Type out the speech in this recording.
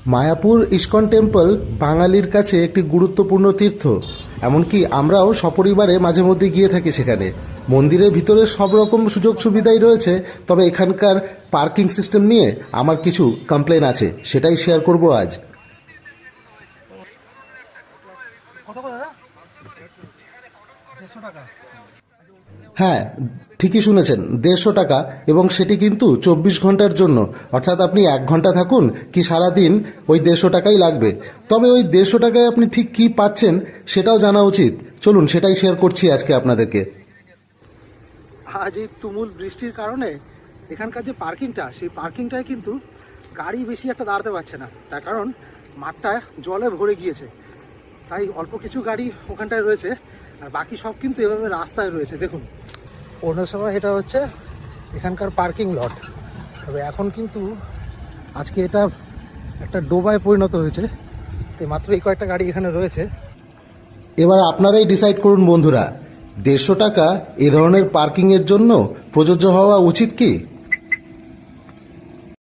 Mayapur ISKCON temple বাঙালির কাছে একটি গুরুত্বপূর্ণ তীর্থ। এমনকি আমরাও সপরিবারে মাঝে মধ্যে গিয়ে থাকি সেখানে। মন্দিরের ভিতরে সব রকম সুযোগ সুবিধাই রয়েছে, তবে এখানকার পার্কিং সিস্টেম নিয়ে আমার কিছু কমপ্লেন আছে, সেটাই শেয়ার করব আজ। হ্যাঁ, ঠিকই শুনেছেন, 150 টাকা, এবং সেটি কিন্তু 24 ঘন্টার জন্য। অর্থাৎ আপনি 1 ঘন্টা থাকুন কি সারাদিন, ওই 150 টাকাই লাগবে। তবে ওই 150 টাকায় আপনি ঠিক কি পাচ্ছেন সেটাও জানা উচিত। চলুন সেটাই শেয়ার করছি আজকে আপনাদেরকে। আজ এই তুমুল বৃষ্টির কারণে এখানকার যে পার্কিংটা, সেই পার্কিংটায় কিন্তু গাড়ি বেশি একটা দাঁড়াতে পারছে না, তার কারণ মাঠটা জলে ভরে গিয়েছে। তাই অল্প কিছু গাড়ি ওখানটায় রয়েছে, আর বাকি সব কিন্তু এভাবে রাস্তায় রয়েছে। দেখুন, অন্য সময় এটা হচ্ছে এখানকার পার্কিং লট, তবে এখন কিন্তু আজকে এটা একটা ডোবায় পরিণত হয়েছে। তো মাত্র এই কয়েকটা গাড়ি এখানে রয়েছে। এবার আপনারাই ডিসাইড করুন বন্ধুরা, 150 টাকা এ ধরনের পার্কিংয়ের জন্য প্রযোজ্য হওয়া উচিত কি?